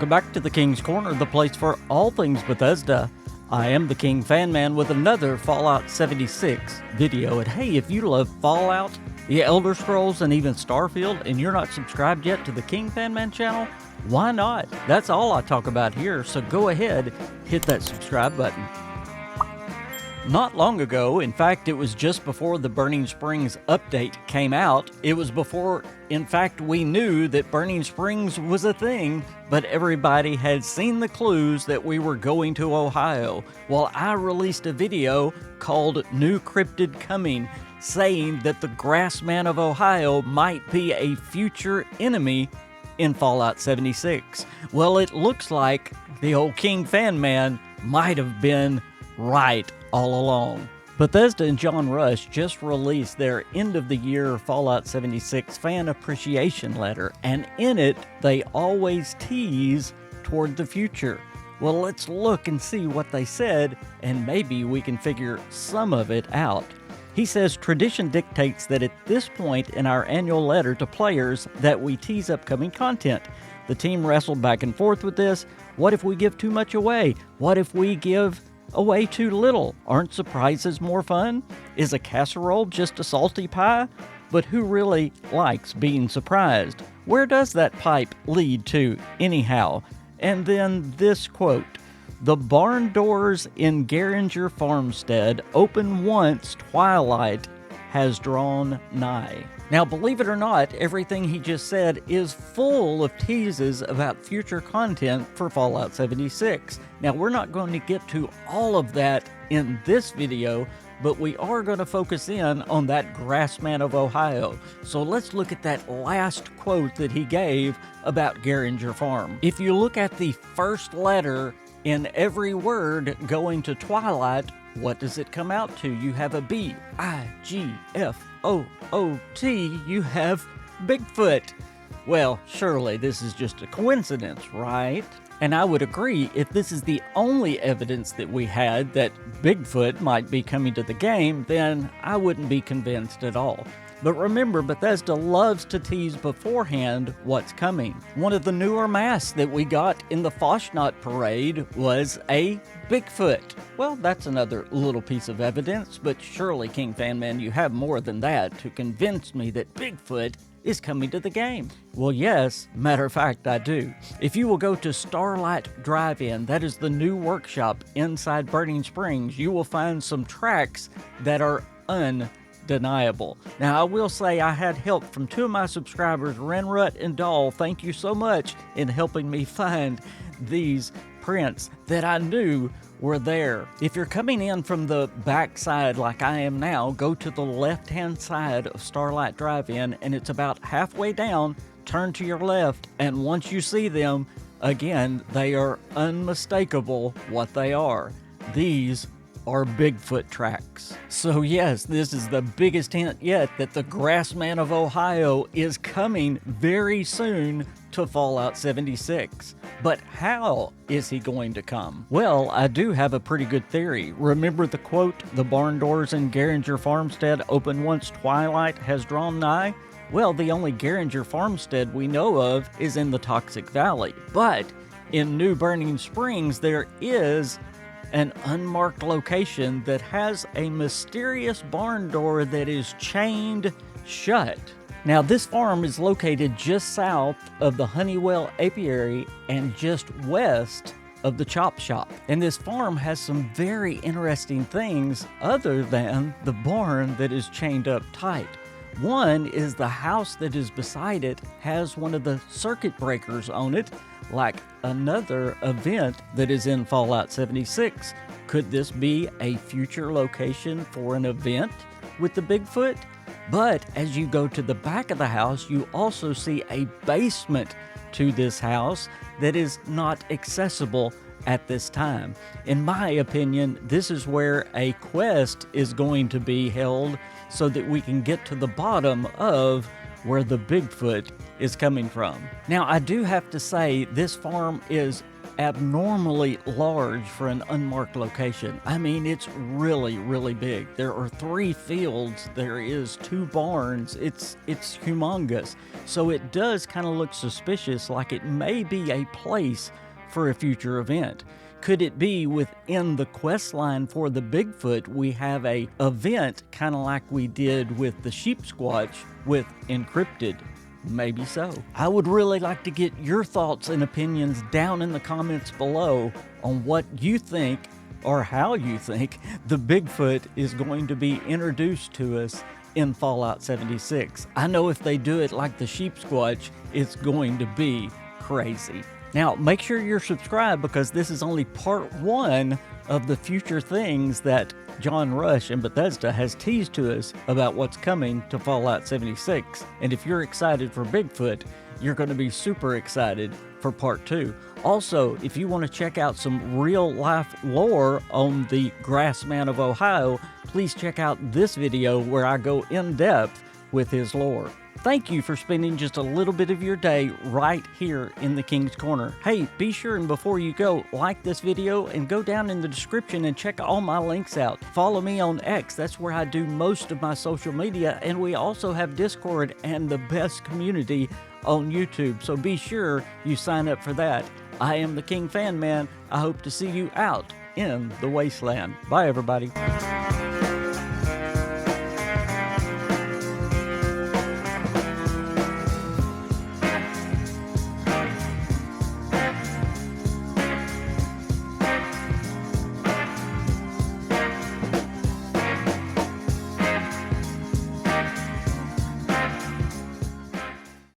Welcome back to the King's Corner, the place for all things Bethesda. I am the KingFanMan with another Fallout 76 video. And hey, if you love Fallout, the Elder Scrolls, and even Starfield, and you're not subscribed yet to the KingFanMan channel, why not? That's all I talk about here, so go ahead, hit that subscribe button. Not long ago, in fact, it was just before the Burning Springs update came out. It was before, in fact, we knew that Burning Springs was a thing, but everybody had seen the clues that we were going to Ohio. Well, I released a video called New Cryptid Coming, saying that the Grassman of Ohio might be a future enemy in Fallout 76. Well, it looks like the old KingFanMan might have been right all along. Bethesda and John Rush just released their end-of-the-year Fallout 76 fan appreciation letter, and in it, they always tease toward the future. Well, let's look and see what they said, and maybe we can figure some of it out. He says, tradition dictates that at this point in our annual letter to players that we tease upcoming content. The team wrestled back and forth with this. What if we give too much away? What if we give away too little? Aren't surprises more fun? Is a casserole just a salty pie? But who really likes being surprised? Where does that pipe lead to anyhow? And then this quote, "The barn doors in Geringer Farmstead open once twilight has drawn nigh." Now, believe it or not, everything he just said is full of teases about future content for Fallout 76. Now, we're not going to get to all of that in this video, but we are going to focus in on that Grassman of Ohio. So let's look at that last quote that he gave about Geringer Farm. If you look at the first letter in every word going to Twilight, what does it come out to? You have a B-I-G-F-O-O-T. You have Bigfoot. Well, surely this is just a coincidence, right? And I would agree, if this is the only evidence that we had that Bigfoot might be coming to the game, then I wouldn't be convinced at all. But remember, Bethesda loves to tease beforehand what's coming. One of the newer masks that we got in the Foshnot Parade was a Bigfoot. Well, that's another little piece of evidence, but surely, KingFanMan, you have more than that to convince me that Bigfoot is coming to the game. Well, yes, matter of fact, I do. If you will go to Starlight Drive-In, that is the new workshop inside Burning Springs, you will find some tracks that are undeniable. Now, I will say I had help from two of my subscribers, Renrut and Doll. Thank you so much in helping me find these prints that I knew were there. If you're coming in from the back side like I am now, go to the left-hand side of Starlight Drive-In, and it's about halfway down. Turn to your left, and once you see them, again, they are unmistakable what they are. These are Bigfoot tracks. So yes, this is the biggest hint yet that the Grassman of Ohio is coming very soon to Fallout 76. But how is he going to come? Well, I do have a pretty good theory. Remember the quote, "The barn doors in Geringer Farmstead open once twilight has drawn nigh"? Well, the only Geringer Farmstead we know of is in the Toxic Valley. But in New Burning Springs, there is an unmarked location that has a mysterious barn door that is chained shut. Now, this farm is located just south of the Honeywell Apiary and just west of the Chop Shop. And this farm has some very interesting things other than the barn that is chained up tight. One is the house that is beside it has one of the circuit breakers on it, like another event that is in Fallout 76. Could this be a future location for an event with the Bigfoot? But as you go to the back of the house, you also see a basement to this house that is not accessible at this time. In my opinion, this is where a quest is going to be held so that we can get to the bottom of where the Bigfoot is coming from. Now, I do have to say this farm is abnormally large for an unmarked location. I mean, it's really, really big. There are 3 fields, there is 2 barns. It's humongous. So it does kind of look suspicious, like it may be a place for a future event. Could it be within the quest line for the Bigfoot, we have a event kind of like we did with the Sheep Squatch with Encrypted? Maybe so. I would really like to get your thoughts and opinions down in the comments below on what you think or how you think the Bigfoot is going to be introduced to us in Fallout 76. I know if they do it like the Sheep Squatch, it's going to be crazy. Now, make sure you're subscribed because this is only part 1 of the future things that John Rush and Bethesda has teased to us about what's coming to Fallout 76. And if you're excited for Bigfoot, you're going to be super excited for part 2. Also, if you want to check out some real life lore on the Grassman of Ohio, please check out this video where I go in depth with his lore. Thank you for spending just a little bit of your day right here in the King's Corner. Hey, be sure and before you go, like this video and go down in the description and check all my links out. Follow me on X, that's where I do most of my social media, and we also have Discord and the best community on YouTube, so be sure you sign up for that. I am the KingFanMan. I hope to see you out in the wasteland. Bye, everybody.